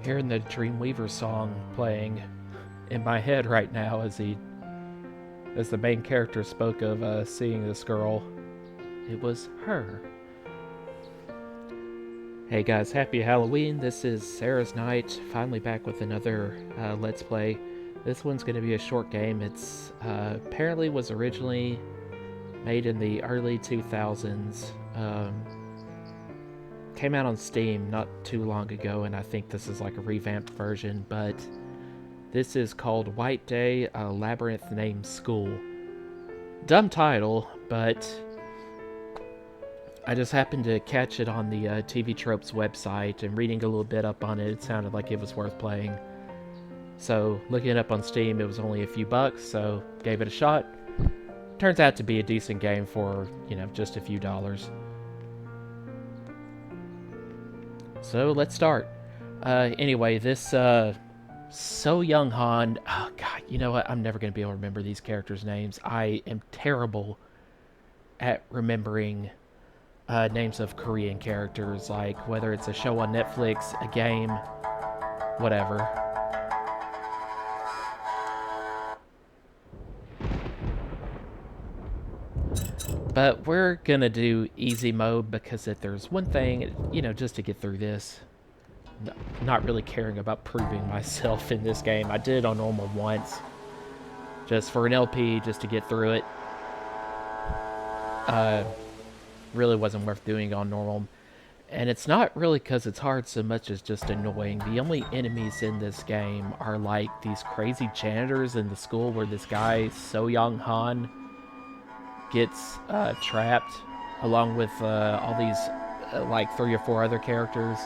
Hearing the Dreamweaver song playing in my head right now as the main character spoke of seeing this girl. It was her. Hey guys, happy Halloween. This is Sarah's Night, finally back with another Let's Play. This one's going to be a short game. It's apparently was originally made in the early 2000s. Came out on Steam not too long ago, and I think this is like a revamped version, but this is called White Day, a Labyrinth Named School. Dumb title, but I just happened to catch it on the TV Tropes website, and reading a little bit up on it, it sounded like it was worth playing. So, looking it up on Steam, it was only a few bucks, so gave it a shot. Turns out to be a decent game for, just a few dollars. So, let's start. Anyway, this, So Young Han, oh god, you know what, I'm never going to be able to remember these characters' names. I am terrible at remembering names of Korean characters, like whether it's a show on Netflix, a game, whatever. But we're gonna do easy mode because if there's one thing, just to get through this, not really caring about proving myself in this game. I did it on normal once, just for an LP, just to get through it. Really wasn't worth doing on normal. And it's not really because it's hard so much as just annoying. The only enemies in this game are like these crazy janitors in the school where this guy, So Young Han, gets trapped, along with all these like 3 or 4 other characters.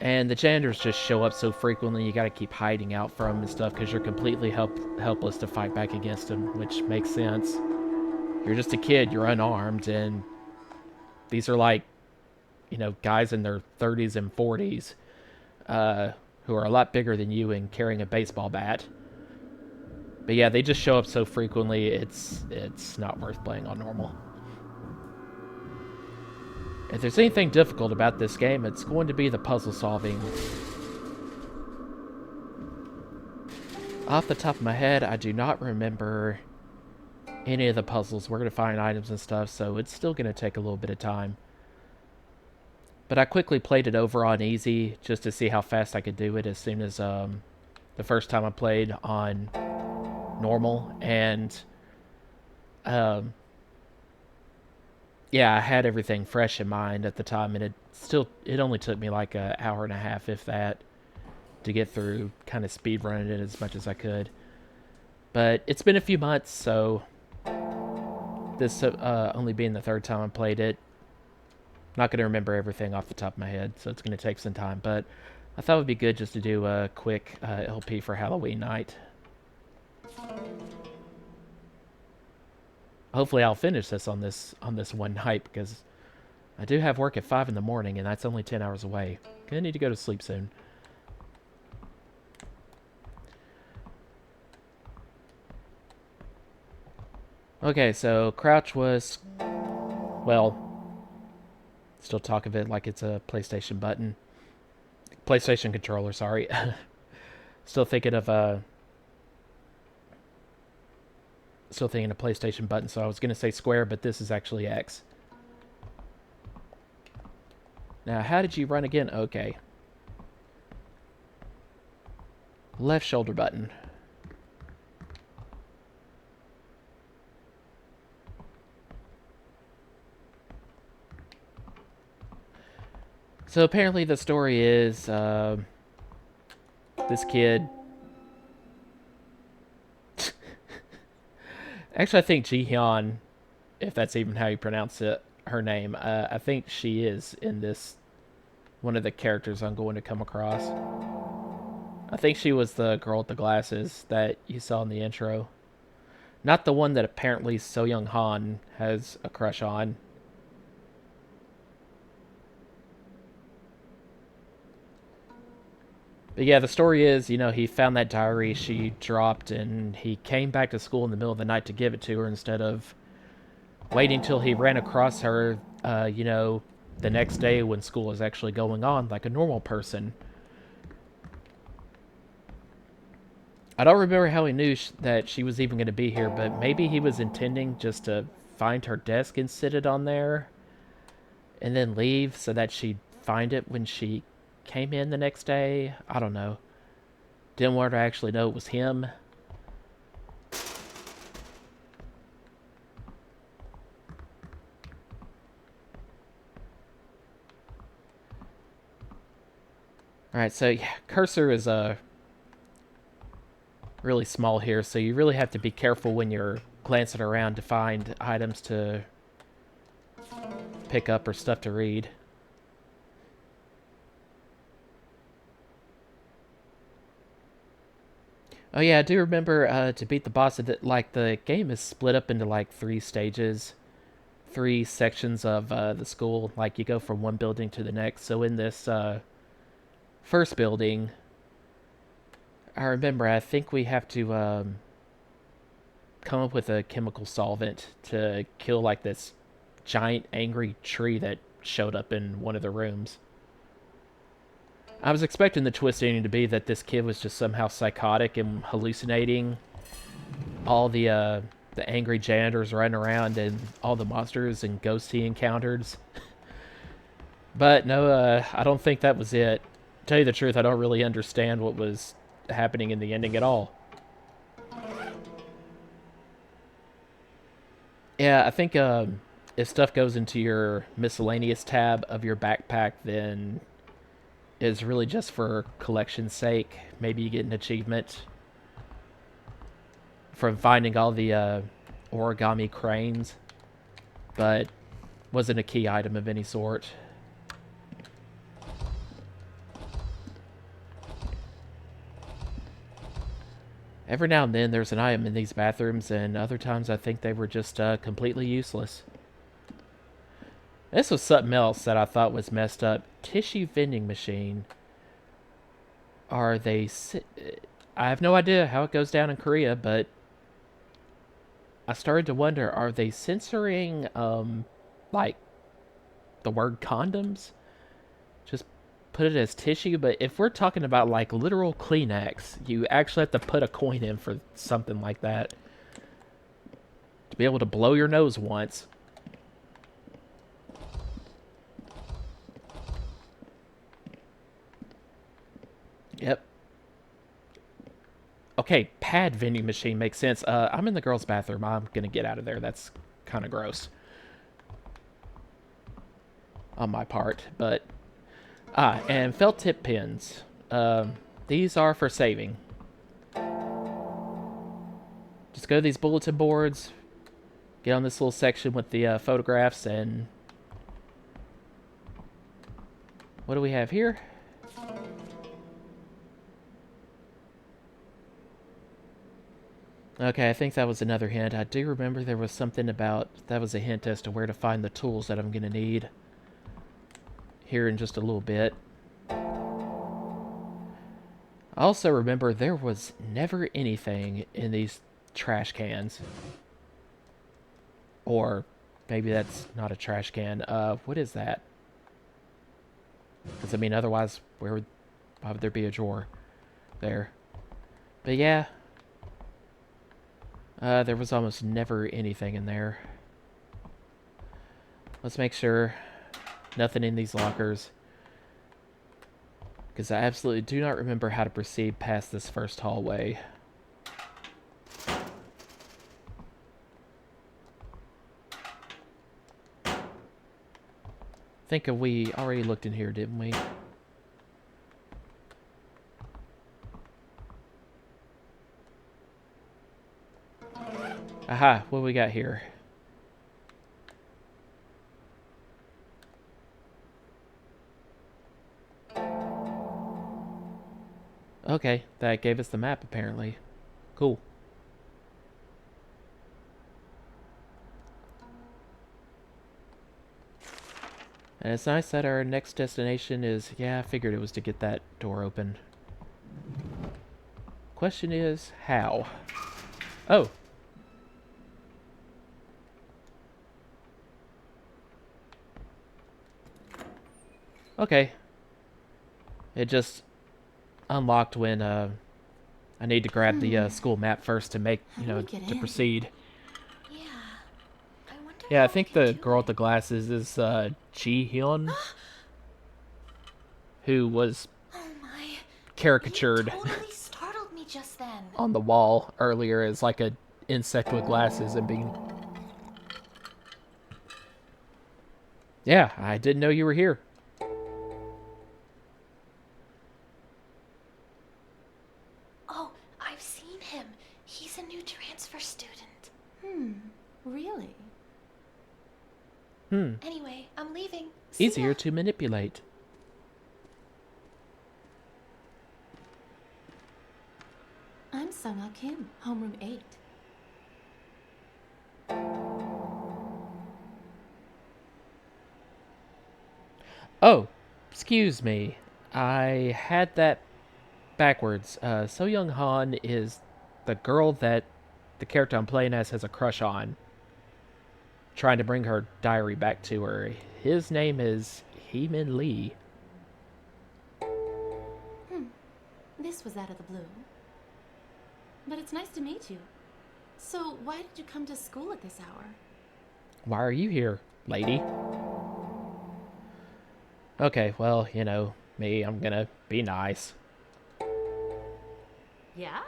And the janitors just show up so frequently, you gotta keep hiding out from them and stuff because you're completely helpless to fight back against them, which makes sense. You're just a kid, you're unarmed, and these are like, guys in their 30s and 40s who are a lot bigger than you and carrying a baseball bat. But yeah, they just show up so frequently, it's not worth playing on normal. If there's anything difficult about this game, it's going to be the puzzle solving. Off the top of my head, I do not remember any of the puzzles. We're going to find items and stuff, so it's still going to take a little bit of time. But I quickly played it over on easy just to see how fast I could do it as soon as the first time I played on normal. And yeah, I had everything fresh in mind at the time, and it only took me like an hour and a half, if that, to get through, kind of speed running it as much as I could. But it's been a few months, so this only being the third time I played it, not going to remember everything off the top of my head, so it's going to take some time. But I thought it would be good just to do a quick LP for Halloween night. Hopefully I'll finish this on this one night, because I do have work at 5 in the morning, and that's only 10 hours away. Gonna need to go to sleep soon. Okay, so crouch was, well, still talk of it like it's a PlayStation button. PlayStation controller, sorry. Still thinking of PlayStation button, so I was gonna say square, but this is actually X. Now, how did you run again? Okay. Left shoulder button. So apparently the story is this kid. Actually, I think Ji-hyun, if that's even how you pronounce it, her name, I think she is in this, one of the characters I'm going to come across. I think she was the girl with the glasses that you saw in the intro. Not the one that apparently So Young Han has a crush on. But yeah, the story is, he found that diary she dropped, and he came back to school in the middle of the night to give it to her instead of waiting till he ran across her, the next day when school is actually going on like a normal person. I don't remember how he knew that she was even going to be here, but maybe he was intending just to find her desk and sit it on there and then leave so that she'd find it when she came in the next day. I don't know. Didn't want her to actually know it was him. Alright, so yeah, cursor is really small here, so you really have to be careful when you're glancing around to find items to pick up or stuff to read. Oh yeah, I do remember to beat the boss, like the game is split up into like 3 stages, 3 sections of the school. Like you go from one building to the next. So in this first building, I remember I think we have to come up with a chemical solvent to kill like this giant angry tree that showed up in one of the rooms. I was expecting the twist ending to be that this kid was just somehow psychotic and hallucinating all the angry janitors running around and all the monsters and ghosts he encounters. But no, I don't think that was it. To tell you the truth, I don't really understand what was happening in the ending at all. Yeah, I think if stuff goes into your miscellaneous tab of your backpack, then it's really just for collection's sake. Maybe you get an achievement from finding all the origami cranes, but wasn't a key item of any sort. Every now and then there's an item in these bathrooms, and other times I think they were just completely useless. This was something else that I thought was messed up. Tissue vending machine. Are they... I have no idea how it goes down in Korea, but I started to wonder, are they censoring, like, the word condoms? Just put it as tissue, but if we're talking about, like, literal Kleenex, you actually have to put a coin in for something like that. To be able to blow your nose once. Yep. Okay, pad vending machine makes sense. I'm in the girls' bathroom. I'm gonna get out of there. That's kind of gross on my part, but and felt tip pins. These are for saving. Just go to these bulletin boards, get on this little section with the photographs, and what do we have here? Okay, I think that was another hint. I do remember there was something about... That was a hint as to where to find the tools that I'm going to need here in just a little bit. I also remember there was never anything in these trash cans. Or maybe that's not a trash can. What is that? Because, I mean, otherwise, why would there be a drawer there? But yeah... there was almost never anything in there. Let's make sure nothing in these lockers. Because I absolutely do not remember how to proceed past this first hallway. I think we already looked in here, didn't we? Aha, what do we got here? Okay, that gave us the map, apparently. Cool. And it's nice that our next destination is... Yeah, I figured it was to get that door open. Question is, how? Oh. Okay. It just unlocked when I need to grab the school map first to make, How do we get to in? proceed. Yeah. I wonder Yeah, I how we think can the do girl with it. the glasses is Ji Hyun, who was Oh my. You caricatured totally startled me just then. on the wall earlier as like a insect with glasses and being. Yeah, I didn't know you were here. Oh, I've seen him. He's a new transfer student. Really? Anyway, I'm leaving. See Easier ya. to manipulate. I'm Sung-Ah Kim, homeroom 8. Oh, excuse me. I had that backwards. So Young Han is the girl that the character I'm playing as has a crush on, trying to bring her diary back to her. His name is Heemin Lee. This was out of the blue. But it's nice to meet you. So, why did you come to school at this hour? Why are you here, lady? Okay, well, me, I'm gonna be nice. Yeah?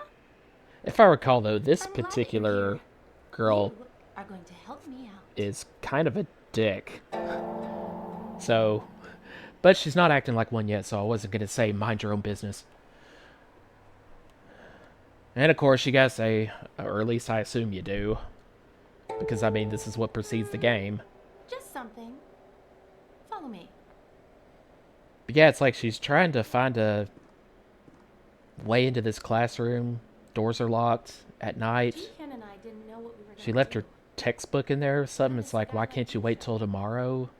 If I recall, though, this I'm glad that you're particular here. girl You are going to help me out. is kind of a dick. So, but she's not acting like one yet, so I wasn't gonna say mind your own business. And of course, you gotta say, or at least I assume you do. Because, I mean, this is what precedes the game. Just something. Follow me. But yeah, it's like she's trying to find a way into this classroom. Doors are locked at night. Ji-hyun and I didn't know what we were She gonna left do. her textbook in there or something. It's like, why can't you wait till tomorrow?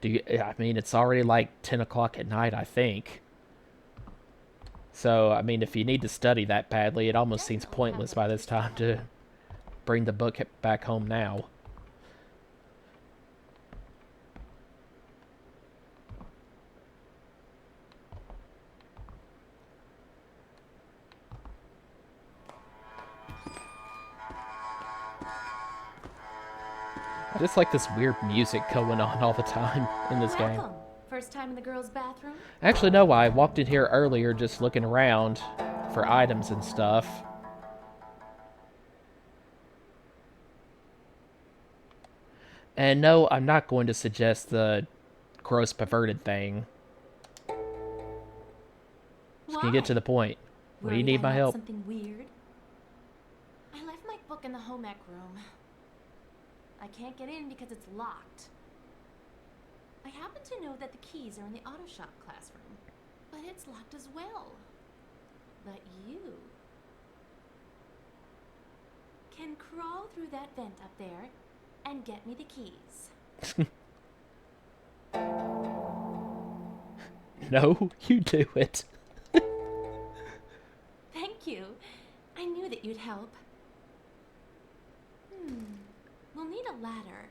I mean, it's already like 10 o'clock at night, I think. So, I mean, if you need to study that badly, it almost seems pointless by this time to bring the book back home now. I just like this weird music going on all the time in this game. Welcome. First time in the girls' bathroom? Actually, no, I walked in here earlier just looking around for items and stuff. And no, I'm not going to suggest the gross perverted thing. Just gonna get to the point. What do you need my help? Something weird? I left my book in the home ec room. I can't get in because it's locked. I happen to know that the keys are in the auto shop classroom, but it's locked as well. But you can crawl through that vent up there and get me the keys. No, you do it. Thank you. I knew that you'd help. We'll need a ladder,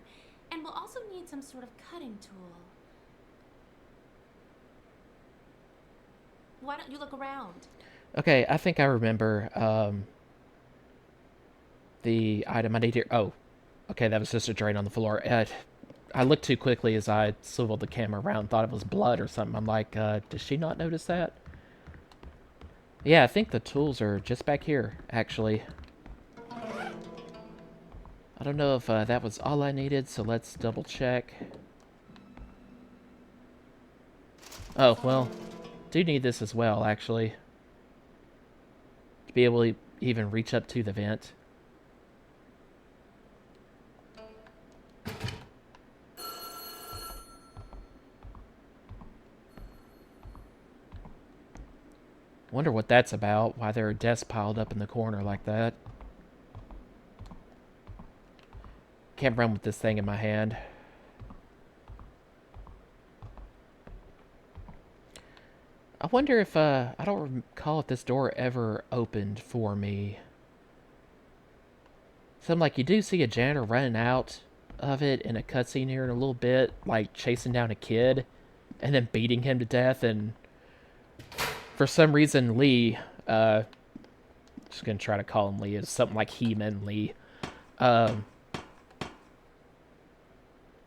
and we'll also need some sort of cutting tool. Why don't you look around? Okay, I think I remember the item I need here. Oh, okay, that was just a drain on the floor. I looked too quickly as I swiveled the camera around, thought it was blood or something. I'm like, does she not notice that? Yeah, I think the tools are just back here, actually. I don't know if that was all I needed, so let's double check. Oh, well, do need this as well, actually. To be able to even reach up to the vent. Wonder what that's about, why there are desks piled up in the corner like that. Can't run with this thing in my hand. I wonder if, I don't recall if this door ever opened for me. So I'm like, you do see a janitor running out of it in a cutscene here in a little bit, like chasing down a kid and then beating him to death, and for some reason Lee, Just gonna try to call him Lee. It's something like He-Man Lee. Um,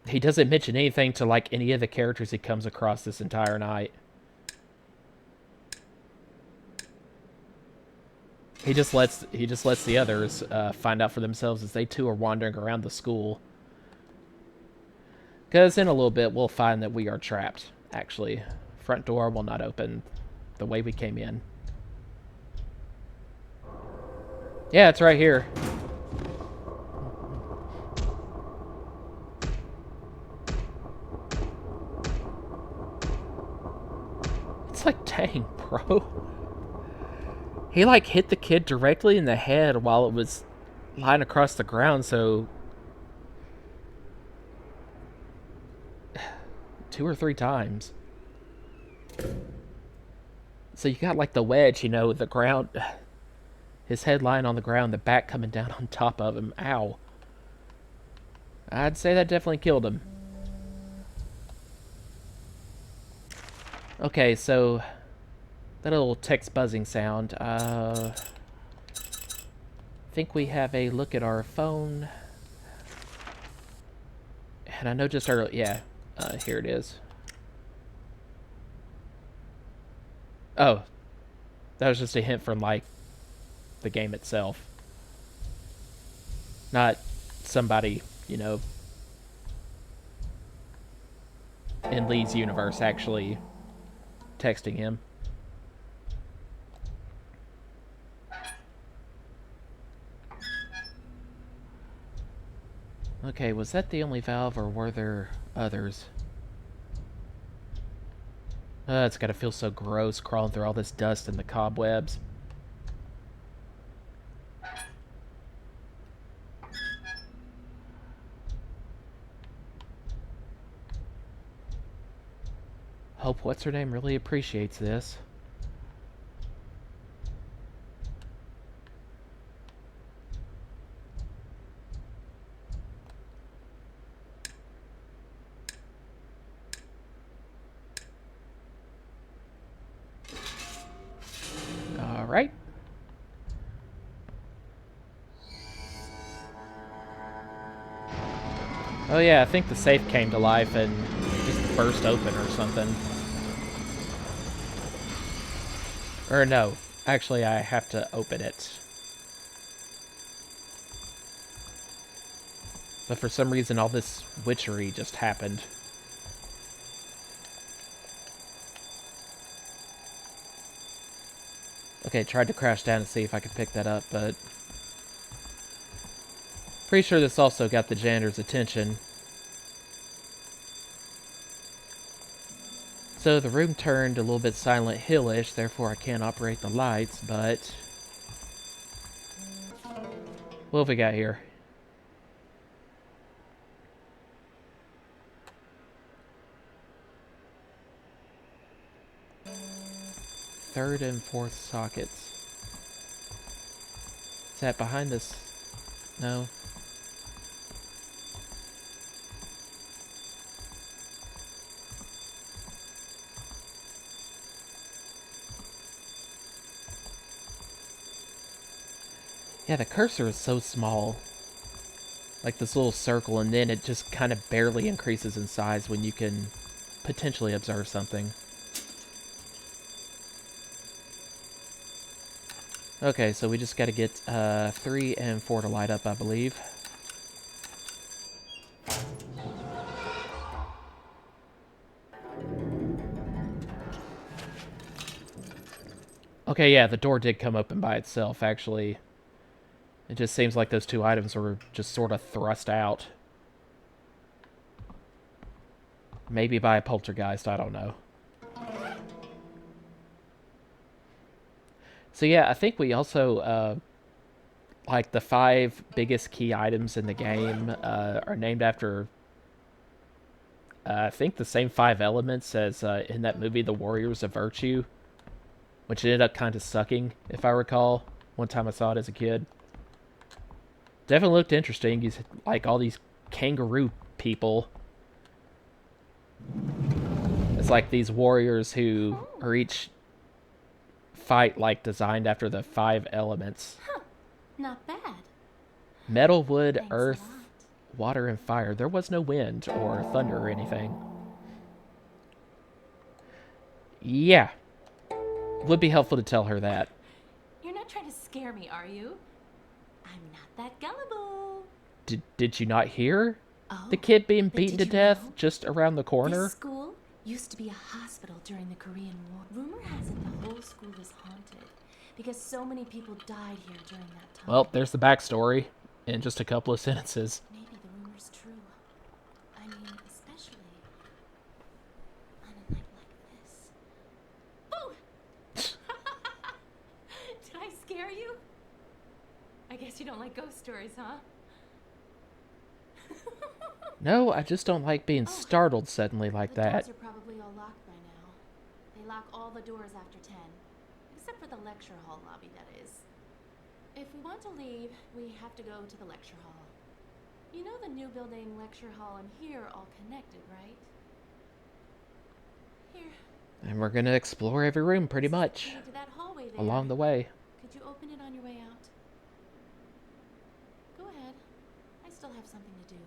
he doesn't mention anything to like any of the characters he comes across this entire night. He just lets the others find out for themselves as they too are wandering around the school. Because in a little bit we'll find that we are trapped. Actually, front door will not open the way we came in. Yeah, it's right here. It's like, dang, bro. He, like, hit the kid directly in the head while it was lying across the ground, so... 2 or 3 times. So you got, like, the wedge, you know, the ground... His head lying on the ground, the back coming down on top of him. Ow. I'd say that definitely killed him. Okay, so... That little text buzzing sound. I think we have a look at our phone. And I know just earlier... Yeah, here it is. Oh. That was just a hint from, like, the game itself. Not somebody, you know, in Lee's universe actually texting him. Okay, was that the only valve or were there others? It's gotta feel so gross crawling through all this dust and the cobwebs. Hope what's-her-name really appreciates this. Alright. Oh yeah, I think the safe came to life and just burst open or something. Or no, actually I have to open it. But for some reason all this witchery just happened. Okay, tried to crash down to see if I could pick that up, but... Pretty sure this also got the janitor's attention. So the room turned a little bit Silent Hill-ish, therefore I can't operate the lights, but... What have we got here? Third and fourth sockets. Is that behind this? No. Yeah, the cursor is so small. Like this little circle, and then it just kind of barely increases in size when you can potentially observe something. Okay, so we just gotta get 3 and 4 to light up, I believe. Okay, yeah, the door did come open by itself, actually. It just seems like those 2 items were just sort of thrust out. Maybe by a poltergeist, I don't know. So yeah, I think we also, like, the 5 biggest key items in the game are named after, I think, the same 5 elements as in that movie, The Warriors of Virtue, which ended up kind of sucking, if I recall. One time I saw it as a kid. Definitely looked interesting. He's like all these kangaroo people. It's like these warriors who are each fight like designed after the 5 elements. Huh. Not bad. Metal, wood, Thanks a earth, lot. water, and fire. There was no wind or thunder or anything. Yeah. Would be helpful to tell her that. You're not trying to scare me, are you? I'm not that gullible. Did you not hear? Oh, The kid being but beaten to did you death know? just around the corner? This school used to be a hospital during the Korean War. Rumor has it the whole school is haunted because so many people died here during that time. Well, there's the backstory in just a couple of sentences. Maybe the rumor's true. I mean, especially on a night like this. Boo! Did I scare you? I guess you don't like ghost stories, huh? No, I just don't like being Oh, startled suddenly like the that. doors are probably all locked by now. They lock all the doors after 10. Except for the lecture hall lobby, that is. If we want to leave, we have to go to the lecture hall. You know the new building, lecture hall, and here are all connected, right? Here. And we're gonna explore every room pretty much To that hallway there. along the way. Could you open it on your way out? Go ahead. I still have something to do.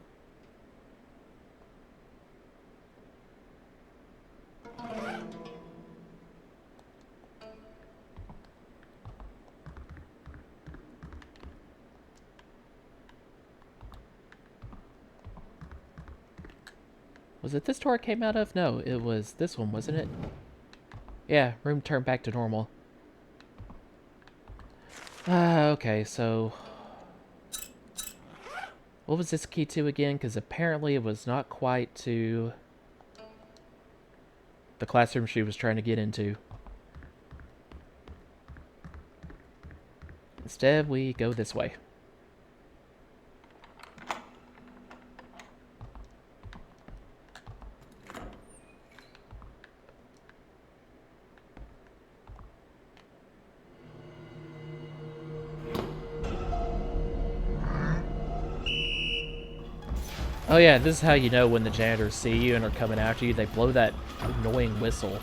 Was it this door it came out of? No, it was this one, wasn't it? Yeah, room turned back to normal. Okay, so... What was this key to again? Because apparently it was not quite to... the classroom she was trying to get into. Instead, we go this way. Oh yeah, this is how you know when the janitors see you and are coming after you. They blow that annoying whistle.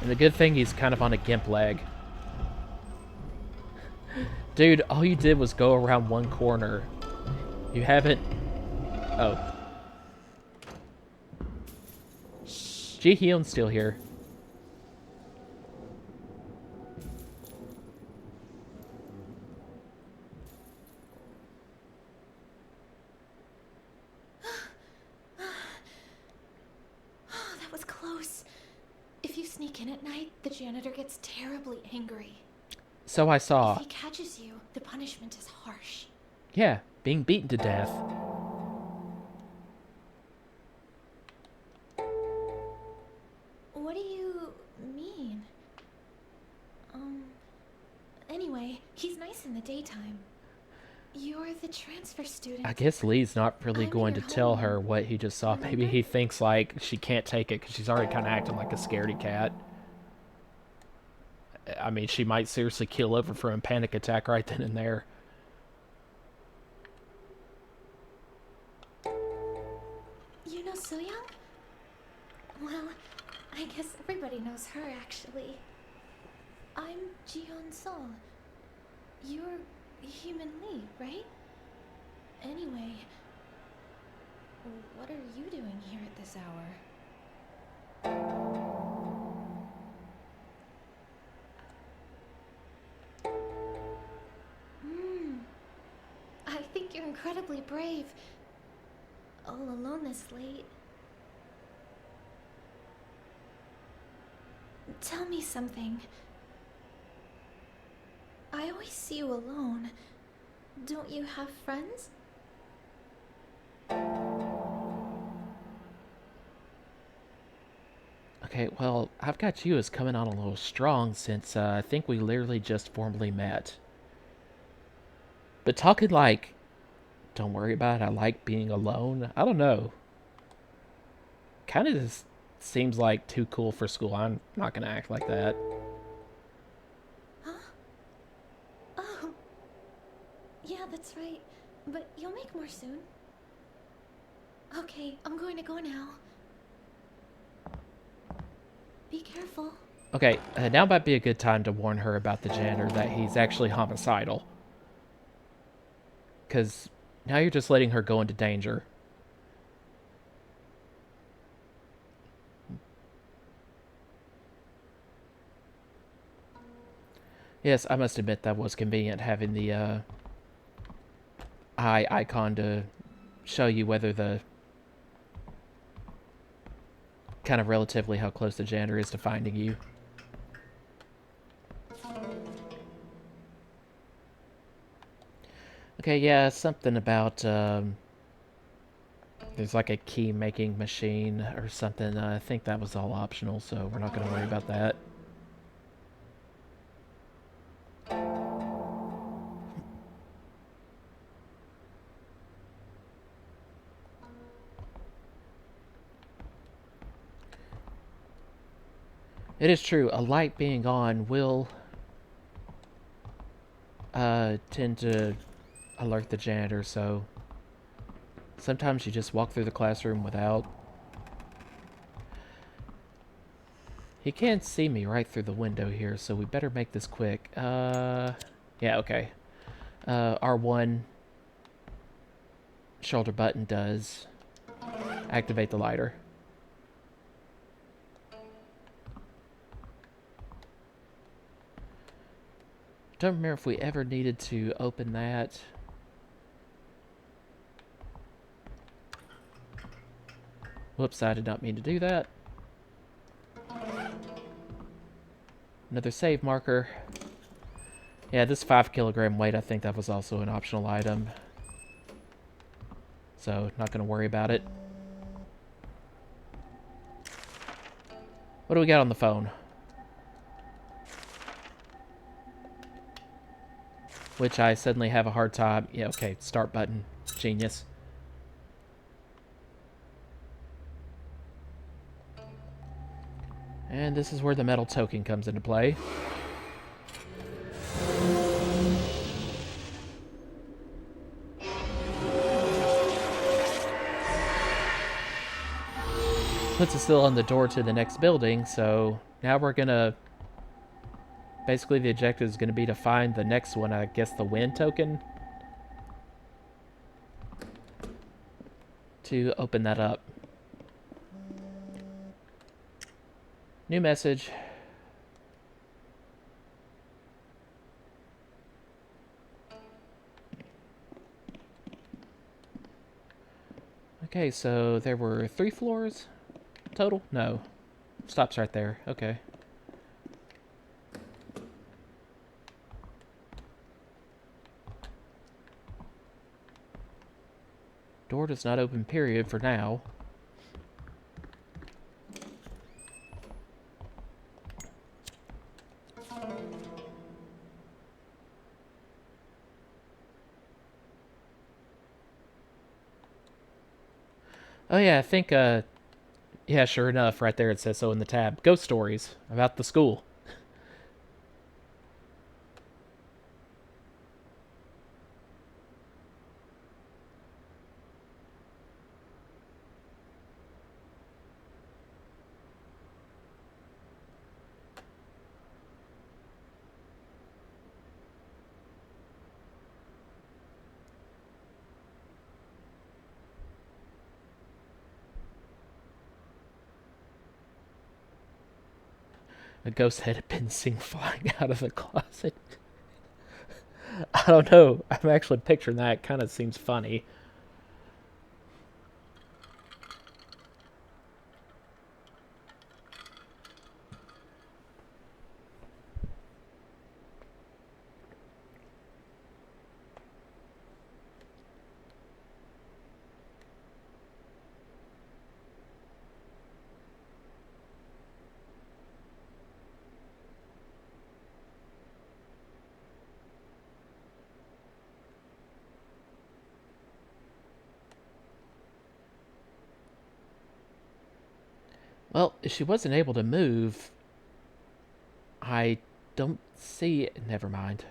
And the good thing he's kind of on a gimp leg. Dude, all you did was go around one corner. You haven't... Oh. Ji-hyun's still here. Oh, that was close. If you sneak in at night, the janitor gets terribly angry. So I If saw. he catches you, the punishment is harsh. Yeah, being beaten to death. What do you mean? Anyway, he's nice in the daytime. You're the transfer student. I guess Lee's not really I'm going to your tell homie. her what he just saw. Maybe Remember? he thinks like she can't take it because she's already kind of acting like a scaredy cat. I mean, she might seriously keel over from a panic attack right then and there. You know So-young? Well, I guess everybody knows her, actually. I'm Jihyun Sol. You're Human Lee, right? Anyway, what are you doing here at this hour? I think you're incredibly brave. All alone this late. Tell me something. I always see you alone. Don't you have friends? Okay, well, I've got you as coming on a little strong since I think we literally just formally met. But talking like, don't worry about it, I like being alone. I don't know. Kind of just seems like too cool for school. I'm not going to act like that. Huh? Oh. Yeah, that's right. But you'll make more soon. Okay, I'm going to go now. Be careful. Okay, now might be a good time to warn her about the janitor that he's actually homicidal. Because now you're just letting her go into danger. Yes, I must admit that was convenient having the eye icon to show you whether the kind of relatively how close the janitor is to finding you. Okay, yeah, something about there's like a key making machine or something. I think that was all optional, so we're not going to worry about that. It is true, a light being on will tend to alert the janitor, so sometimes you just walk through the classroom without. He can't see me right through the window here, so we better make this quick. Yeah, okay. R1 shoulder button does activate the lighter. Don't remember if we ever needed to open that. Whoops, I did not mean to do that. Another save marker. Yeah, this 5 kilogram weight, I think that was also an optional item. So, not going to worry about it. What do we got on the phone? Which I suddenly have a hard time. Yeah, okay, start button. Genius. And this is where the metal token comes into play. Puts us still on the door to the next building, so now we're gonna... Basically, the objective is gonna be to find the next one, I guess the win token. To open that up. New message. Okay, so there were 3 floors total? No. Stops right there. Okay. Door does not open, period, for now. Oh yeah, I think, yeah, sure enough, right there it says so in the tab. Ghost stories about the school. A ghost head had been seen flying out of the closet. I don't know. I'm actually picturing that. It kind of seems funny. Well, if she wasn't able to move, I don't see it. Never mind.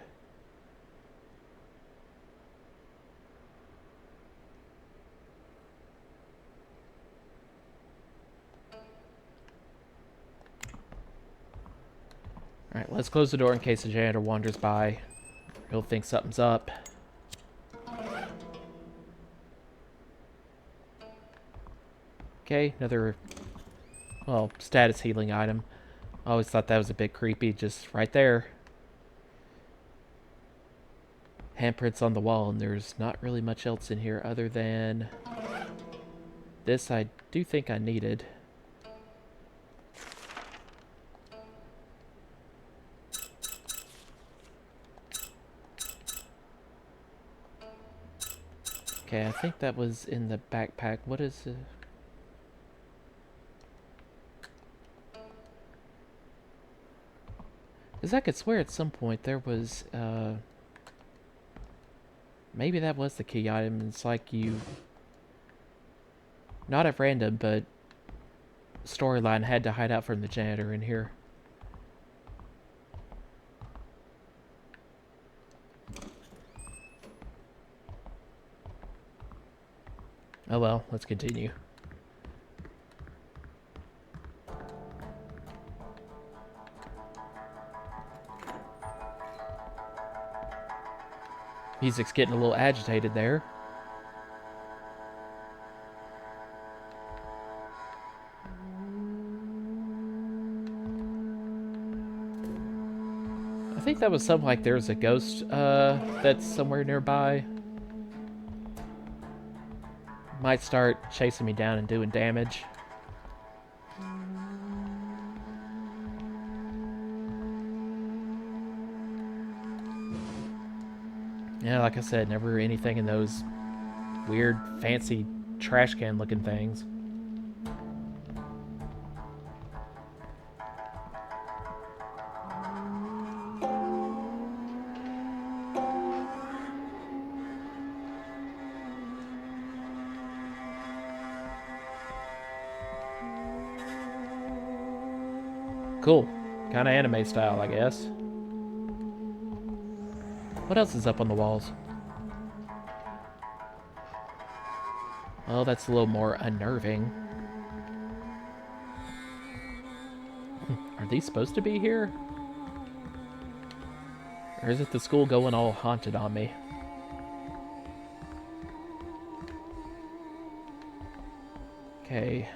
Alright, let's close the door in case the janitor wanders by. He'll think something's up. Okay, another, well, status healing item. I always thought that was a bit creepy, just right there. Handprints on the wall, and there's not really much else in here other than this I do think I needed. Okay, I think that was in the backpack. What is it? Because I could swear at some point there was, maybe that was the key item. It's like you, not at random, but storyline had to hide out from the janitor in here. Oh well, let's continue. Music's getting a little agitated there. I think that was something like there's a ghost that's somewhere nearby. Might start chasing me down and doing damage. Yeah, like I said, never anything in those weird, fancy trash can looking things. Cool. Kind of anime style, I guess. What else is up on the walls? Well, that's a little more unnerving. Are these supposed to be here? Or is it the school going all haunted on me? Okay.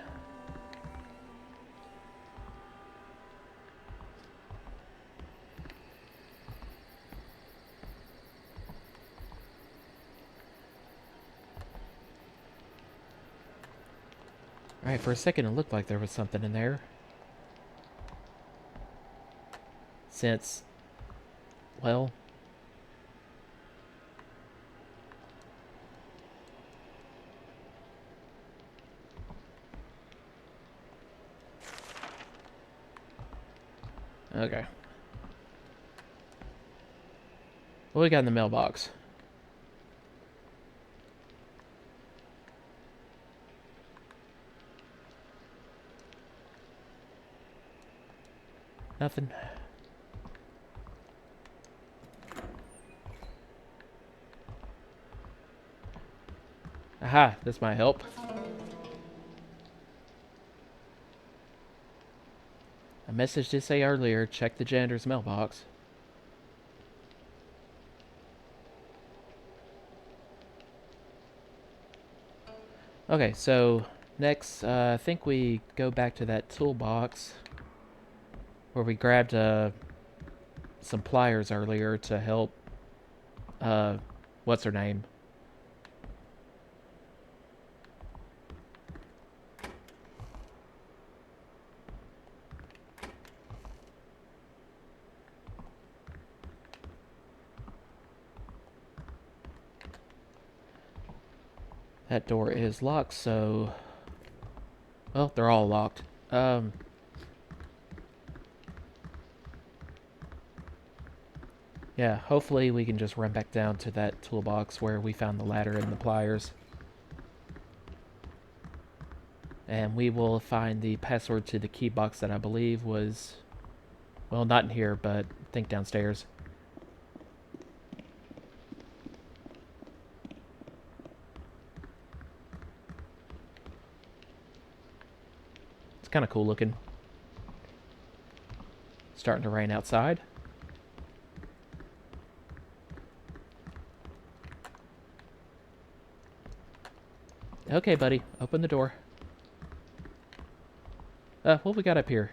Alright, for a second it looked like there was something in there. Since, well... Okay. What we got in the mailbox? Nothing. Aha, this might help. A message did say earlier, check the janitor's mailbox. Okay, so next, I think we go back to that toolbox where we grabbed some pliers earlier to help, what's her name? That door is locked, so... Well, they're all locked. Yeah, hopefully we can just run back down to that toolbox where we found the ladder and the pliers. And we will find the password to the key box that I believe was... Well, not in here, but I think downstairs. It's kind of cool looking. Starting to rain outside. Okay, buddy. Open the door. What we got up here?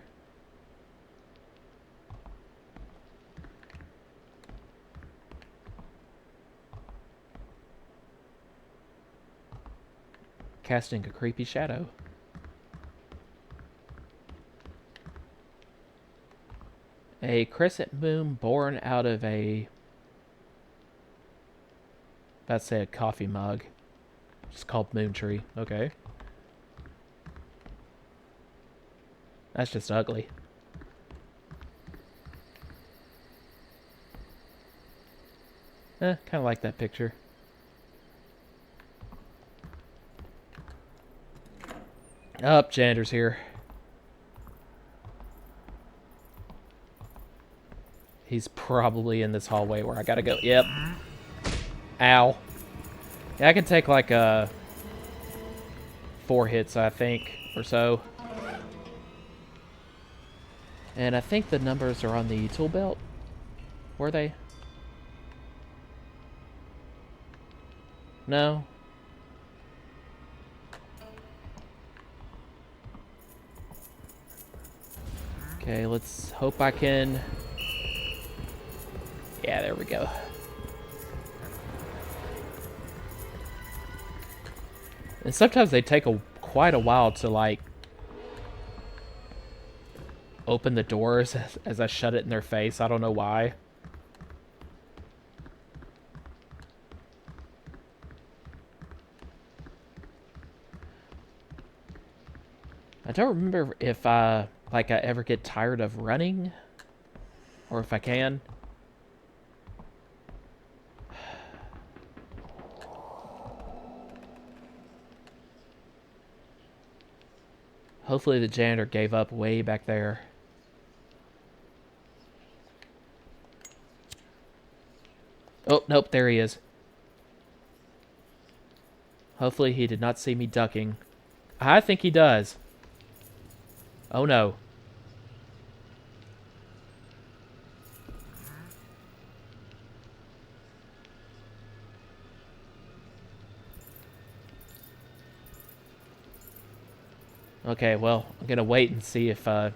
Casting a creepy shadow. A crescent moon born out of a... Let's say a coffee mug. Just called Moon Tree. Okay. That's just ugly. Kind of like that picture. Up, janitor's here. He's probably in this hallway where I gotta go. Yep. Ow. Yeah, I can take like 4 hits, I think, or so. And I think the numbers are on the tool belt. Were they? No. Okay, let's hope I can... Yeah, there we go. And sometimes they take quite a while to, like, open the doors as I shut it in their face. I don't know why. I don't remember if I ever get tired of running, or if I can. Hopefully the janitor gave up way back there. Oh, nope, there he is. Hopefully he did not see me ducking. I think he does. Oh no. Okay, well, I'm gonna wait and see if, yeah,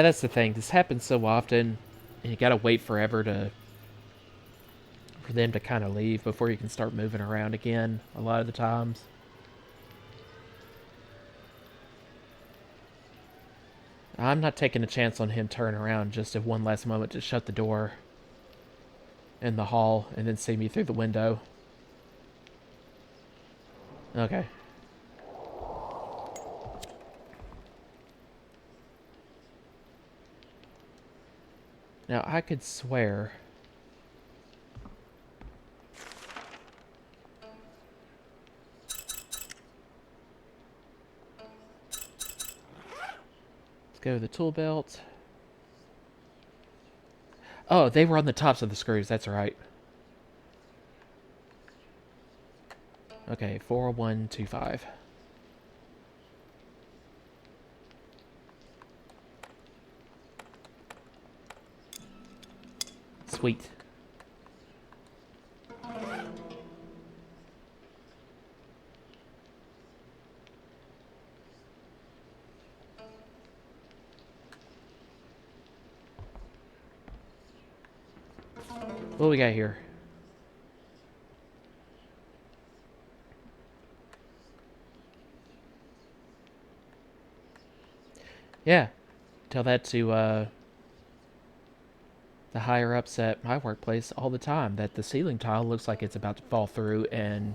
that's the thing. This happens so often, and you gotta wait forever for them to kind of leave before you can start moving around again, a lot of the times. I'm not taking a chance on him turning around just at one last moment to shut the door in the hall and then see me through the window. Okay. Now, I could swear... Go to the tool belt. Oh, they were on the tops of the screws. That's right. Okay, 4125. Sweet. What do we got here? Yeah. Tell that to the higher ups at my workplace all the time, that the ceiling tile looks like it's about to fall through and,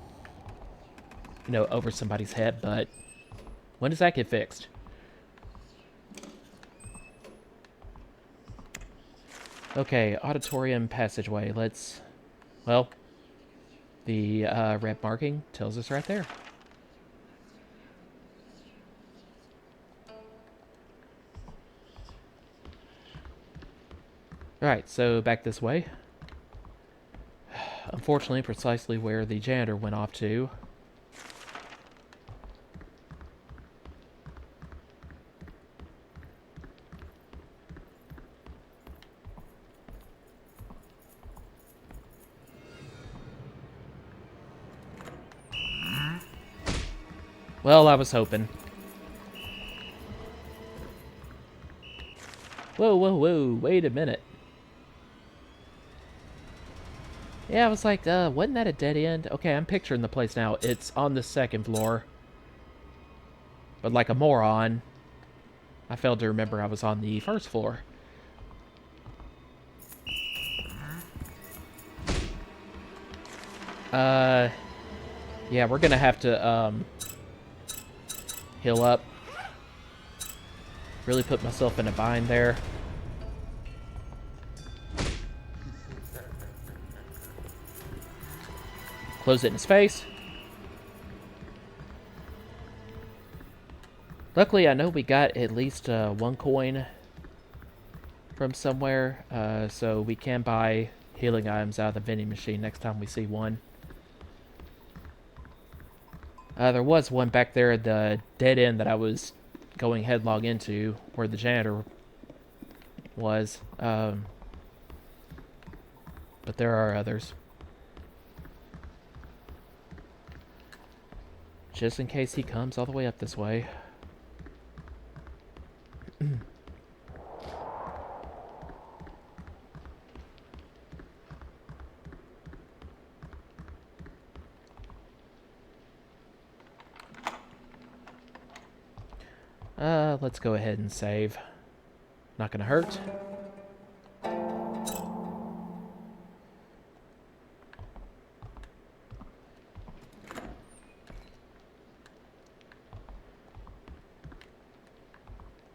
you know, over somebody's head, but when does that get fixed? Okay, auditorium passageway. Let's... Well, the red marking tells us right there. Alright, so back this way. Unfortunately, precisely where the janitor went off to. Well, I was hoping. Whoa, whoa, whoa, wait a minute. Yeah, I was like, wasn't that a dead end? Okay, I'm picturing the place now. It's on the second floor. But like a moron, I failed to remember I was on the first floor. Yeah, we're gonna have to, heal up. Really put myself in a bind there. Close it in his face. Luckily, I know we got at least one coin from somewhere, so we can buy healing items out of the vending machine next time we see one. There was one back there at the dead end that I was going headlong into, where the janitor was. But there are others. Just in case he comes all the way up this way. Let's go ahead and save. Not gonna hurt.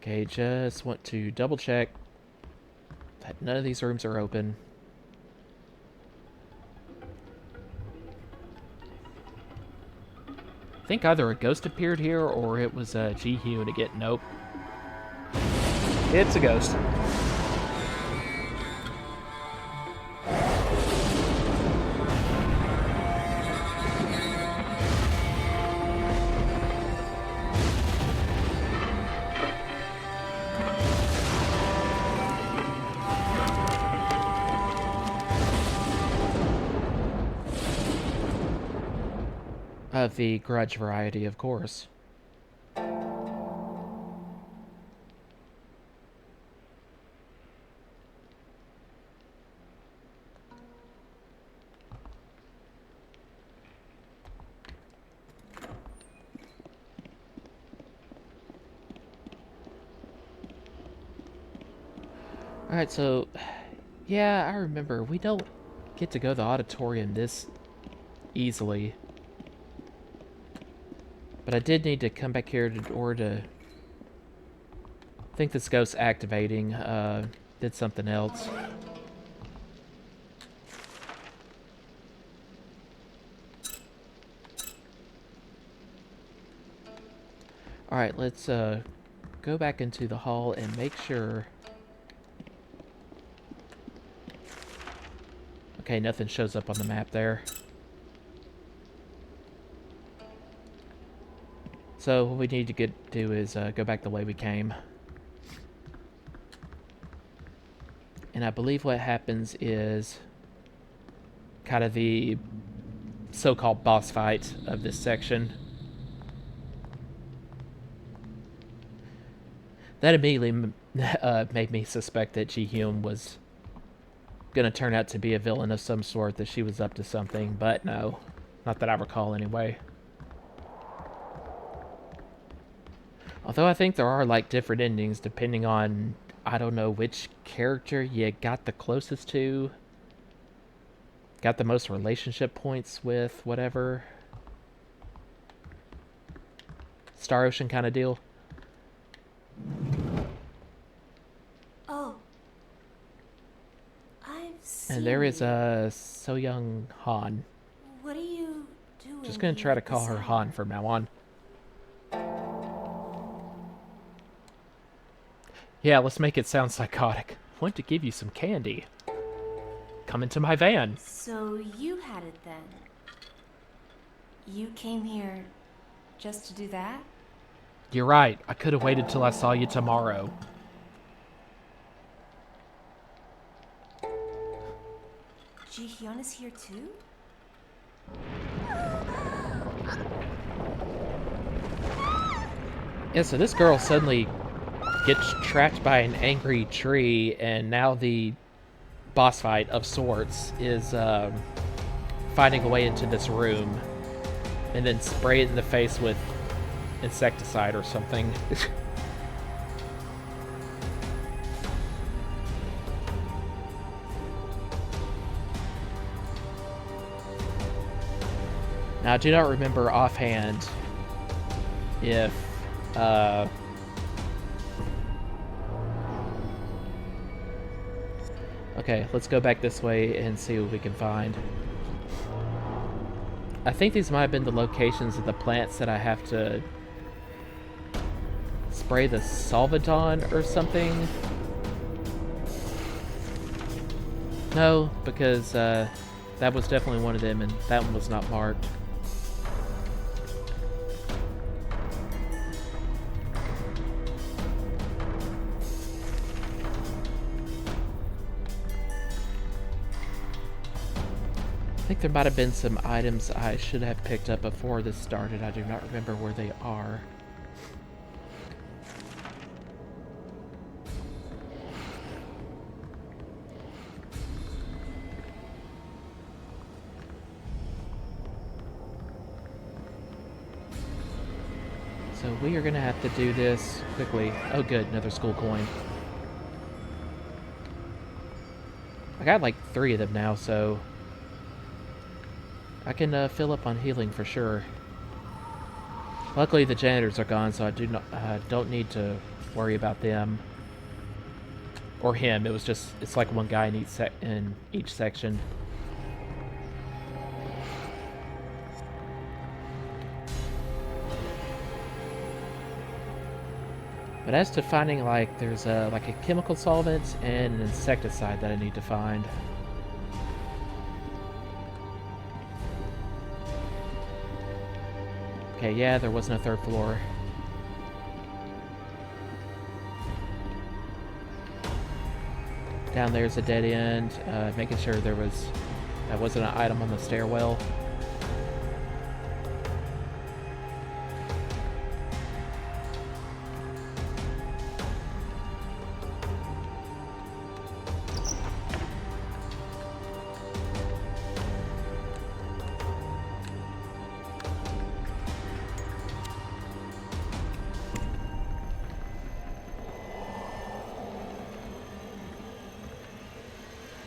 Okay, just want to double check that none of these rooms are open. I think either a ghost appeared here or it was Ji-Hyun again. Nope. It's a ghost. Of the grudge variety, of course. Alright, so... Yeah, I remember. We don't get to go to the auditorium this easily. But I did need to come back here in order to... I think this ghost activating did something else. Alright, let's go back into the hall and make sure... Okay, nothing shows up on the map there. So what we need to do is go back the way we came. And I believe what happens is kind of the so-called boss fight of this section. That immediately made me suspect that Ji-Hyun was going to turn out to be a villain of some sort, that she was up to something, but no. Not that I recall anyway. Although I think there are like different endings depending on, I don't know, which character you got the closest to. Got the most relationship points with, whatever. Star Ocean kind of deal. Oh. I've seen And there is you. So Young Han. What are you doing? Just gonna try to call her Han from now on. Yeah, let's make it sound psychotic. Want to give you some candy. Come into my van. So you had it then. You came here just to do that? You're right. I could have waited till I saw you tomorrow. Ji-Hyun is here too? Yeah, so this girl suddenly gets trapped by an angry tree, and now the boss fight of sorts is finding a way into this room and then spray it in the face with insecticide or something. Now, I do not remember offhand if okay, let's go back this way and see what we can find. I think these might have been the locations of the plants that I have to spray the solvent on or something. No, because that was definitely one of them, and that one was not marked. I think there might have been some items I should have picked up before this started. I do not remember where they are. So we are going to have to do this quickly. Oh good, another school coin. I got like 3 of them now, so I can fill up on healing for sure. Luckily the janitors are gone, so I don't need to worry about them. Or him. It's like one guy in each section. But as to finding, like, there's like a chemical solvent and an insecticide that I need to find. Okay, yeah, there was no 3rd floor. Down there's a dead end. Making sure that wasn't an item on the stairwell.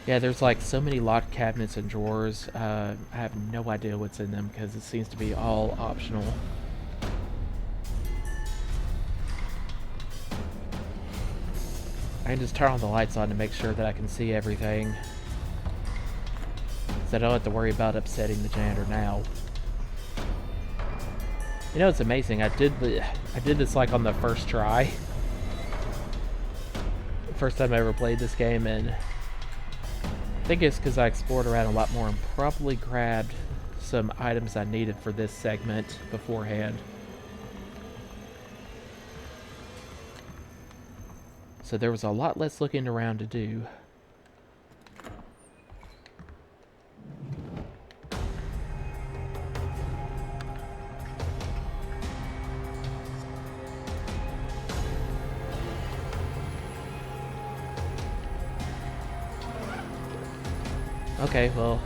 Yeah, there's like so many locked cabinets and drawers. I have no idea what's in them because it seems to be all optional. I can just turn all the lights on to make sure that I can see everything, so I don't have to worry about upsetting the janitor now. You know, it's amazing. I did this like on the first try. First time I ever played this game, and I think it's because I explored around a lot more and probably grabbed some items I needed for this segment beforehand. So there was a lot less looking around to do. Okay, well,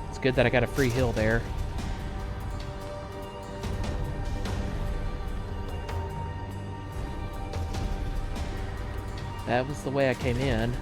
it's good that I got a free heal there. That was the way I came in.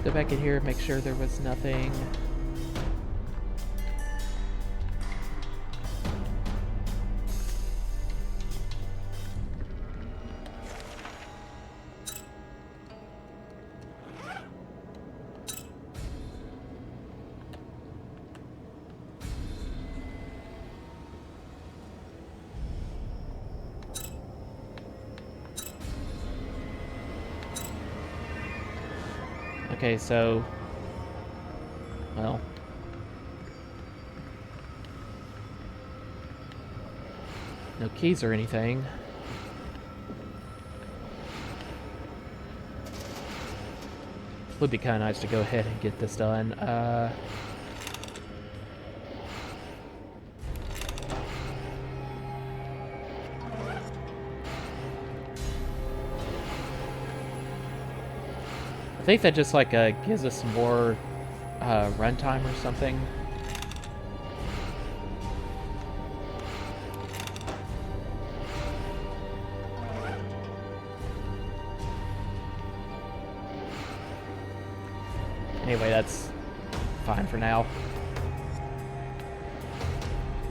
Go back in here and make sure there was nothing. Okay, so... Well... No keys or anything. Would be kind of nice to go ahead and get this done. I think that just like gives us some more runtime or something. Anyway, that's fine for now.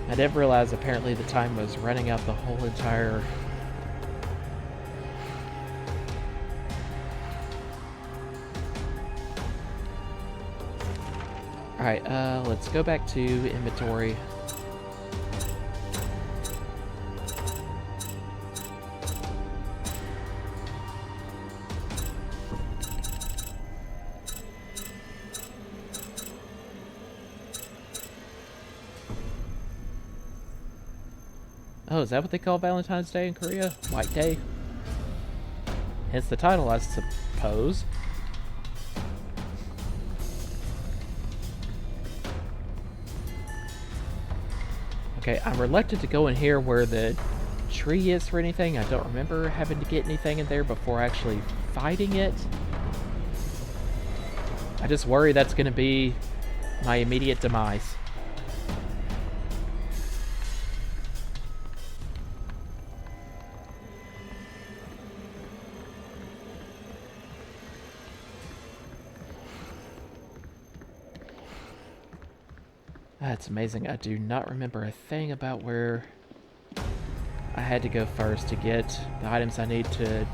I didn't realize apparently the time was running out the whole entire... Alright, let's go back to inventory. Oh, is that what they call Valentine's Day in Korea? White Day? Hence the title, I suppose. Okay, I'm reluctant to go in here where the tree is for anything. I don't remember having to get anything in there before actually fighting it. I just worry that's going to be my immediate demise. That's amazing. I do not remember a thing about where I had to go first to get the items I need to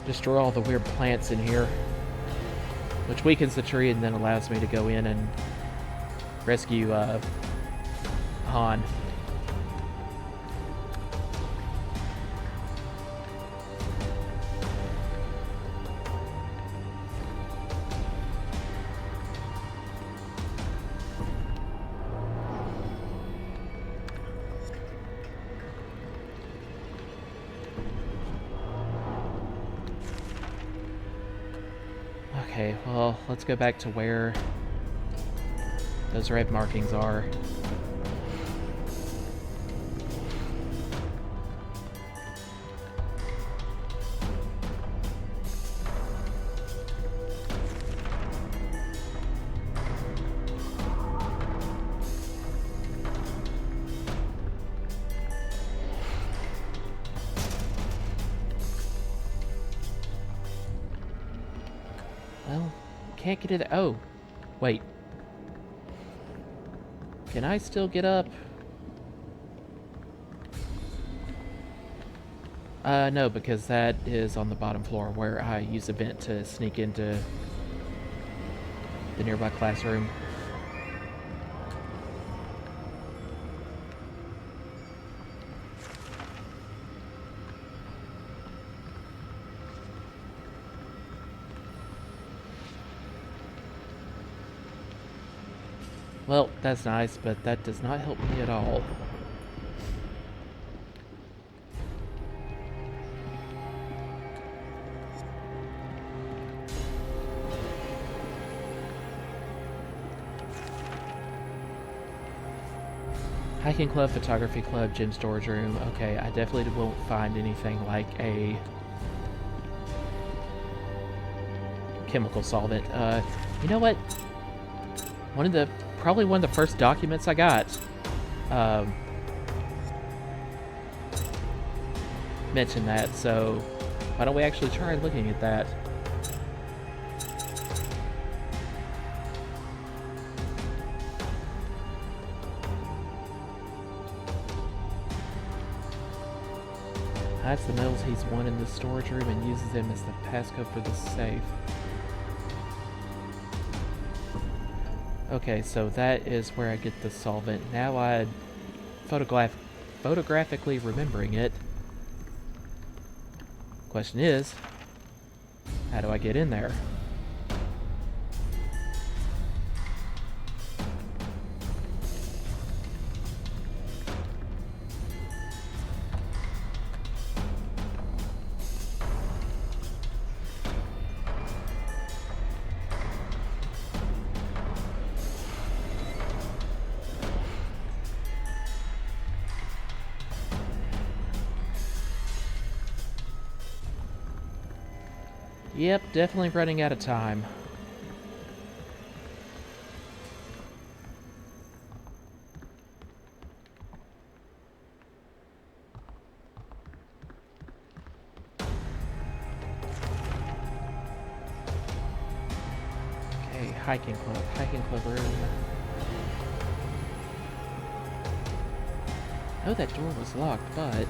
destroy all the weird plants in here, which weakens the tree and then allows me to go in and rescue Han. Okay, well, let's go back to where those red markings are. Well, can't get it. Oh, wait. Can I still get up? No, because that is on the bottom floor where I use a vent to sneak into the nearby classroom. Well, that's nice, but that does not help me at all. Hiking club, photography club, gym storage room. Okay, I definitely won't find anything like a chemical solvent. You know what? Probably one of the first documents I got mentioned that, so why don't we actually try looking at that? Hides the metals he's won in the storage room and uses them as the passcode for the safe. Okay, so that is where I get the solvent. Now I'm photographically remembering it. Question is, how do I get in there? Yep, definitely running out of time. Okay, hiking club room. Oh, that door was locked, but...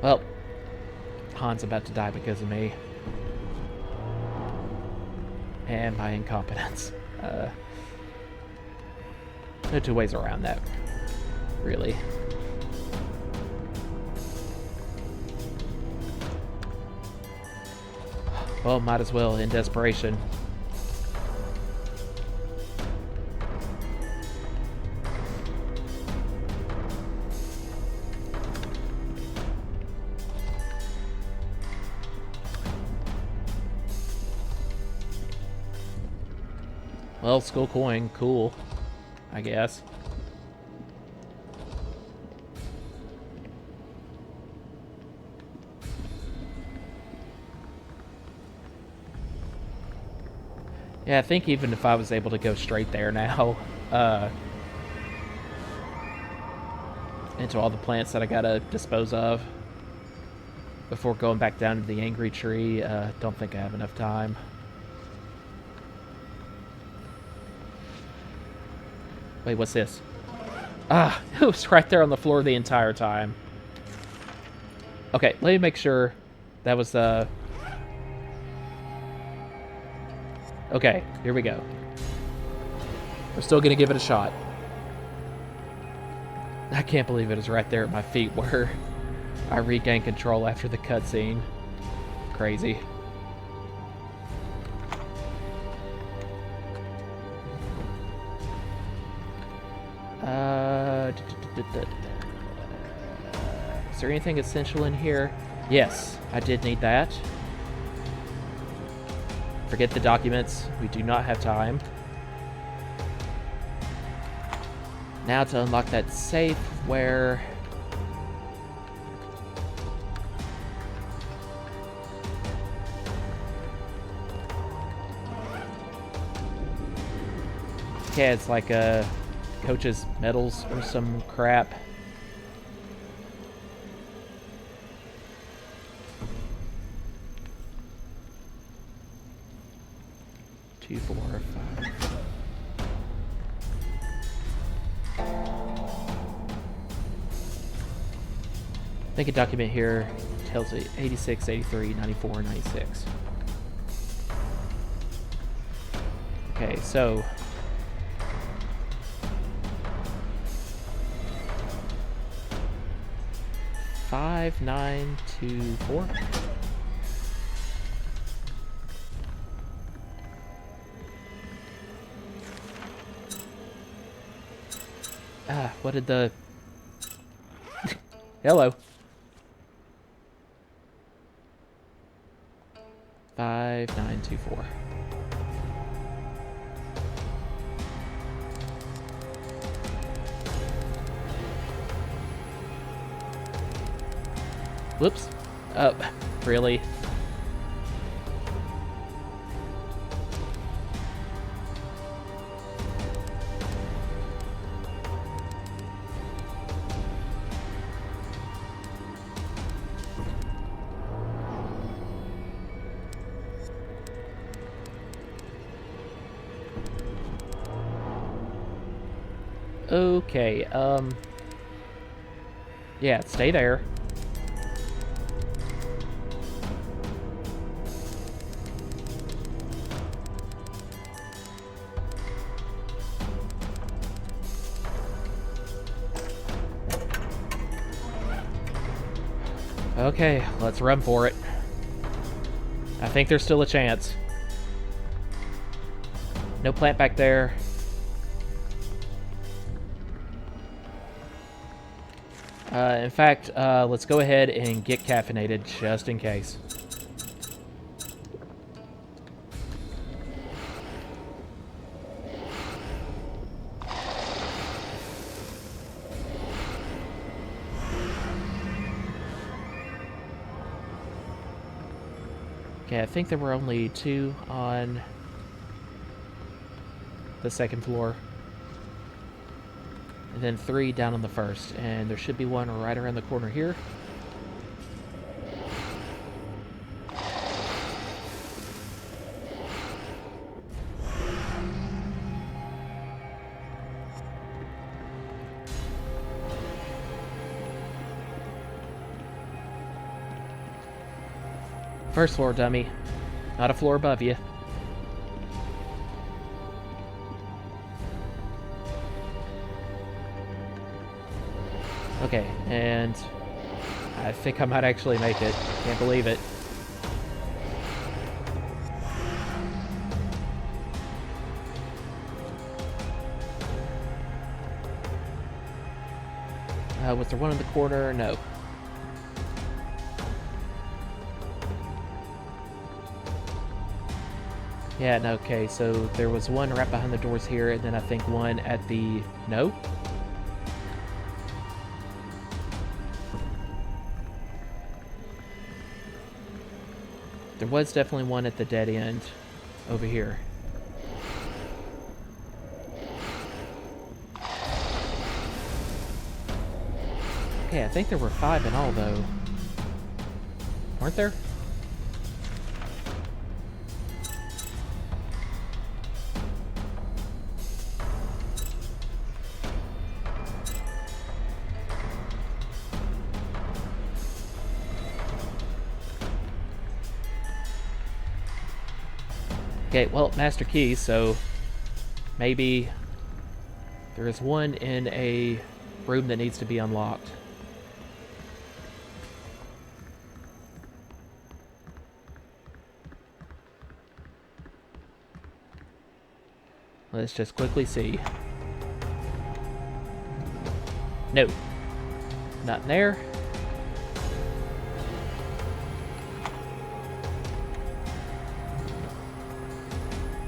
Well, Han's about to die because of me. And my incompetence. No two ways around that, really. Well, might as well, in desperation. Well, skull coin, cool, I guess. Yeah, I think even if I was able to go straight there now, into all the plants that I gotta dispose of before going back down to the angry tree, don't think I have enough time. Wait, what's this? Ah, it was right there on the floor the entire time. Okay, let me make sure that was the... Okay, here we go. We're still gonna give it a shot. I can't believe it is right there at my feet where I regain control after the cutscene. Crazy. Is there anything essential in here? Yes, I did need that. Forget the documents. We do not have time. Now to unlock that safe where... Yeah, it's like a coach's medals or some crap. Two, 4, 5. I think a document here tells it 86, 83, 94, 96. Okay, so... Five, 9, 2, 4. Ah, what did the... Hello. 5, 9, 2, 4. Whoops. Oh, really? Okay, yeah, stay there. Okay, let's run for it. I think there's still a chance. No plant back there. In fact, let's go ahead and get caffeinated just in case. Okay, I think there were only 2 on the second floor. And then 3 down on the first. And there should be one right around the corner here. First floor, dummy. Not a floor above you. Okay, and I think I might actually make it. Can't believe it. Was there one in the corner? No. Yeah, no, okay, so there was one right behind the doors here, and then I think one at the... No? There was definitely one at the dead end over here. Okay, I think there were 5 in all, though. Weren't there? Okay, well, master key, so maybe there is one in a room that needs to be unlocked. Let's just quickly see. No. Not in there.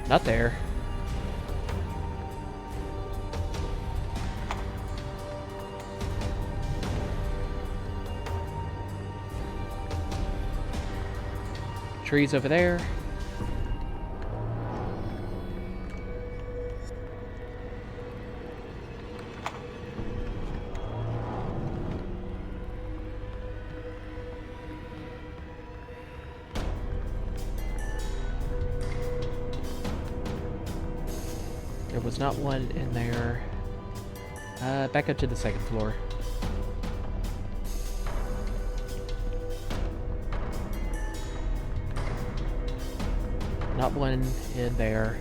Not there. Trees over there. There was not one in there. Back up to the second floor. Not one in there.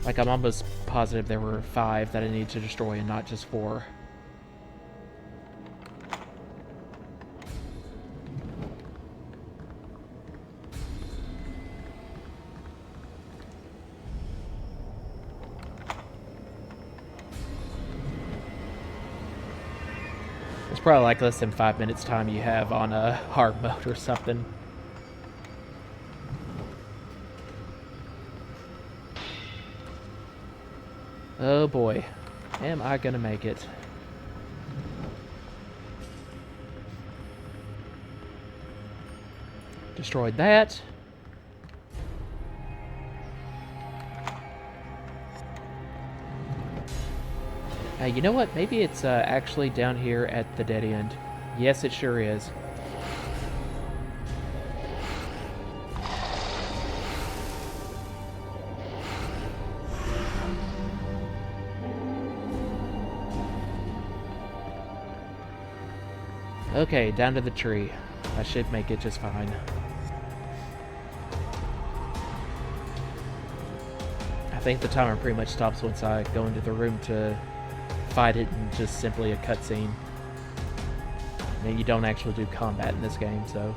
Like, I'm almost positive there were 5 that I need to destroy and not just 4. It's probably like less than 5 minutes time you have on a hard mode or something. Oh boy, am I gonna make it? Destroyed that. You know what? Maybe it's actually down here at the dead end. Yes, it sure is. Okay, down to the tree. I should make it just fine. I think the timer pretty much stops once I go into the room to fight it, and just simply a cutscene. I mean, you don't actually do combat in this game, so...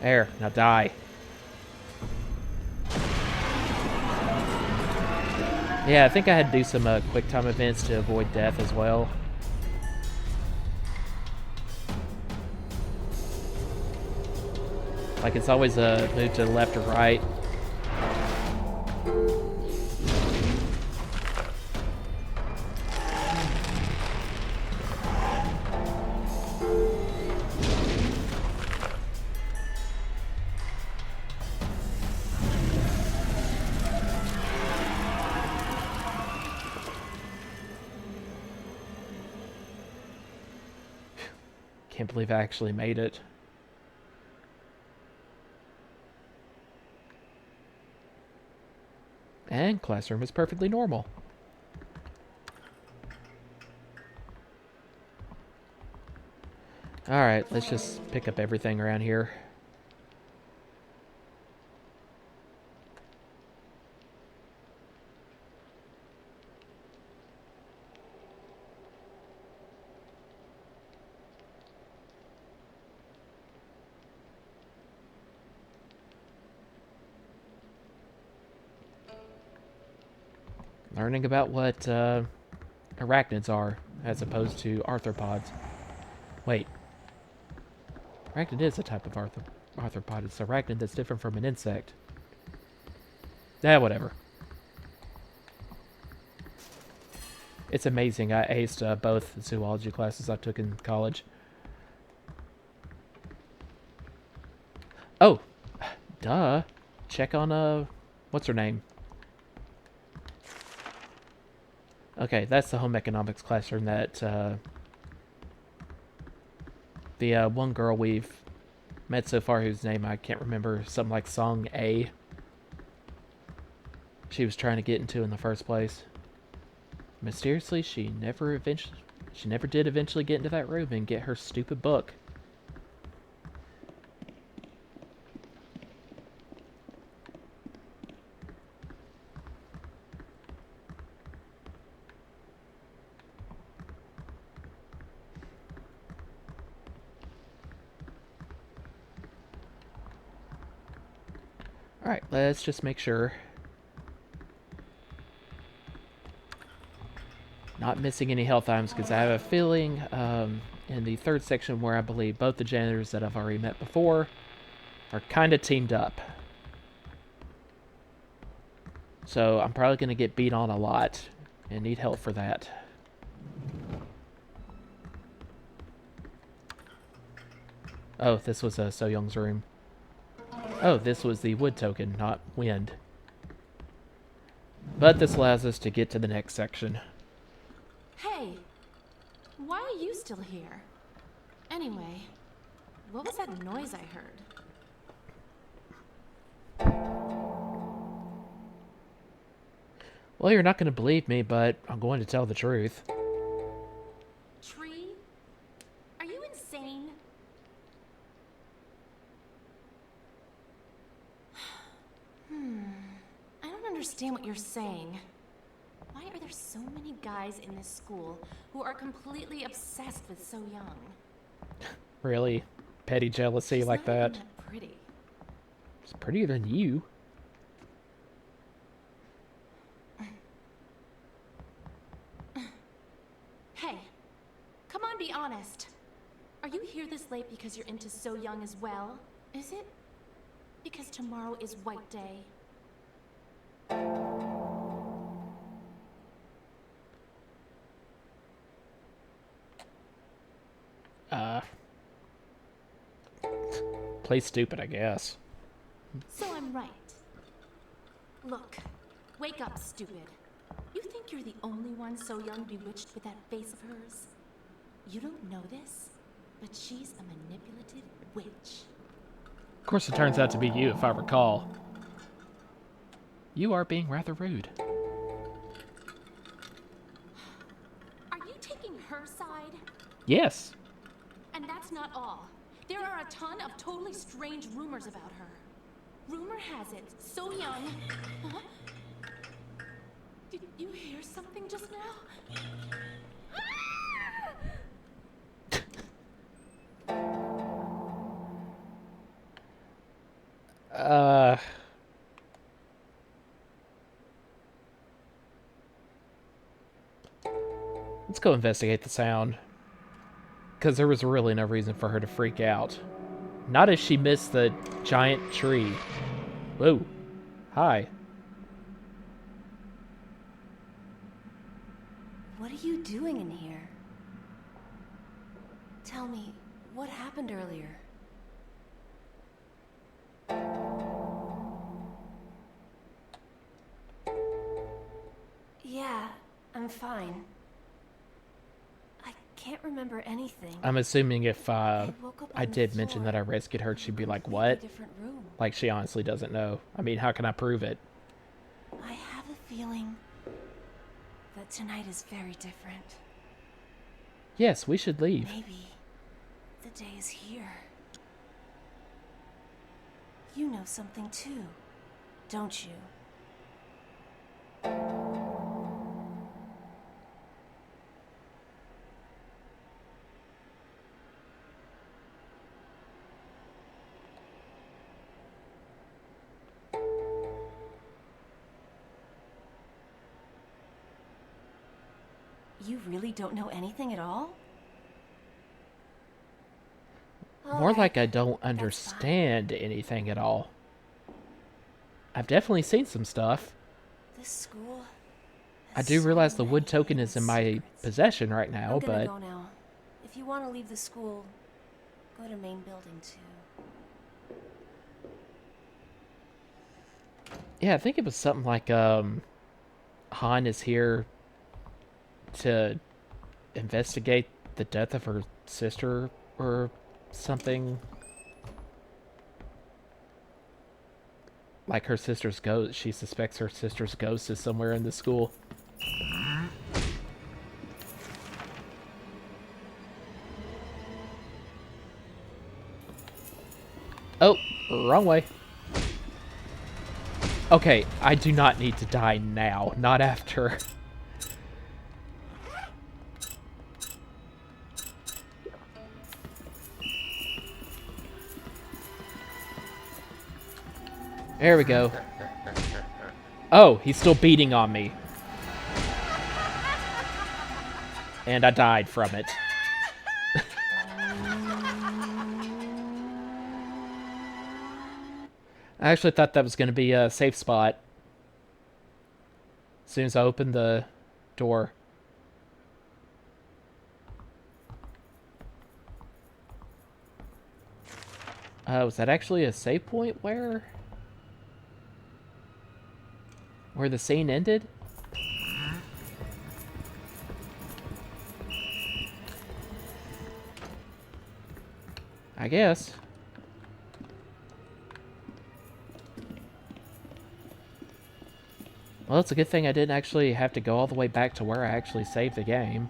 There, now die. Yeah, I think I had to do some quick time events to avoid death as well. Like it's always a move to the left or right. Can't believe I actually made it. And classroom is perfectly normal. Alright, let's just pick up everything around here. Learning about what arachnids are as opposed to arthropods. Wait. Arachnid is a type of arthropod. It's arachnid that's different from an insect. Whatever. It's amazing. I aced both zoology classes I took in college. Oh, duh. Check on, what's her name? Okay, that's the home economics classroom that, the one girl we've met so far whose name I can't remember, something like Song A. She was trying to get into in the first place. Mysteriously, she never did eventually get into that room and get her stupid book. Alright, let's just make sure. Not missing any health items, because I have a feeling in the third section where I believe both the janitors that I've already met before are kind of teamed up. So I'm probably going to get beat on a lot and need help for that. Oh, this was So Young's room. Oh, this was the wood token, not wind. But this allows us to get to the next section. Hey, why are you still here? Anyway, what was that noise I heard? Well, you're not going to believe me, but I'm going to tell the truth. Tree? Are you insane? I don't understand what you're saying. Why are there so many guys in this school who are completely obsessed with So Young? Really? Petty jealousy She's like not even that? pretty. It's prettier than you. Hey, come on, be honest. Are you here this late because you're into So Young as well? Is it because tomorrow is White Day? Play stupid, I guess. So I'm right. Look, wake up, stupid. You think you're the only one So Young bewitched with that face of hers? You don't know this, but she's a manipulative witch. Of course, it turns out to be you, if I recall. You are being rather rude. Are you taking her side? Yes. And that's not all. There are a ton of totally strange rumors about her. Rumor has it, So Young... Huh? Did you hear something just now? Let's go investigate the sound. Because there was really no reason for her to freak out. Not if she missed the giant tree. Whoa. Hi. What are you doing in here? Tell me, what happened earlier? Yeah, I'm fine. I can't remember anything. I'm assuming if woke up I on the did mention that I floor rescued her, in a she'd be like, completely what? different room. Like she honestly doesn't know. I mean, how can I prove it? I have a feeling that tonight is very different. Yes, we should leave. Maybe the day is here. You know something too, don't you? You really don't know anything at all? More like I don't understand anything at all. I've definitely seen some stuff. This school. I do realize the wood token is in my possession right now, I'm gonna but go now. If you want to leave the school, go to main building too. yeah, I think it was something like Han is here to investigate the death of her sister or something. Like her sister's ghost. She suspects her sister's ghost is somewhere in the school. Oh, wrong way. Okay, I do not need to die now. Not after. There we go. Oh, he's still beating on me. And I died from it. I actually thought that was going to be a safe spot. As soon as I opened the door. Was that actually a save point where the scene ended? I guess. Well, it's a good thing I didn't actually have to go all the way back to where I actually saved the game.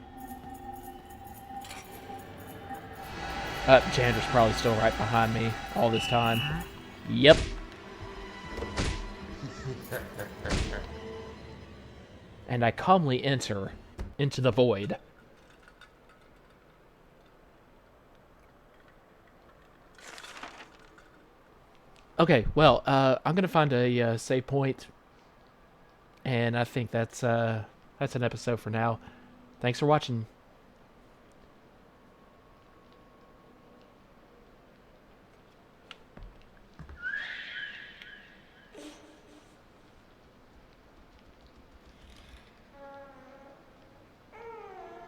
Jander's probably still right behind me all this time. Yep. And I calmly enter into the void. Okay, well, I'm gonna find a save point, and I think that's an episode for now. Thanks for watching.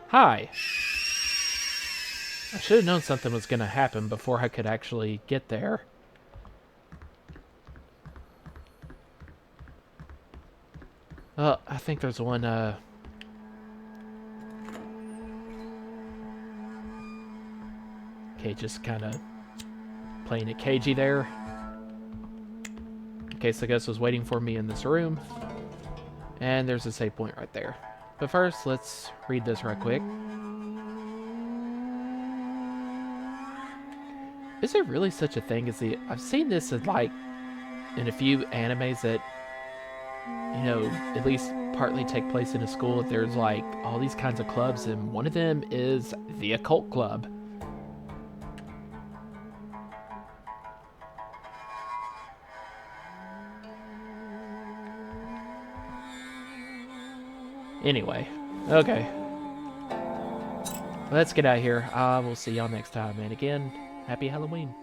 Hi. I should have known something was gonna happen before I could actually get there. Well, I think there's one, okay, just kind of playing it cagey there. In case the ghost was waiting for me in this room. And there's a save point right there. But first, let's read this right quick. Is there really such a thing as the... I've seen this in, like, in a few animes that, you know, at least partly take place in a school. There's, like, all these kinds of clubs, and one of them is the Occult Club. Anyway, okay. Let's get out of here. We'll see y'all next time. And again, happy Halloween.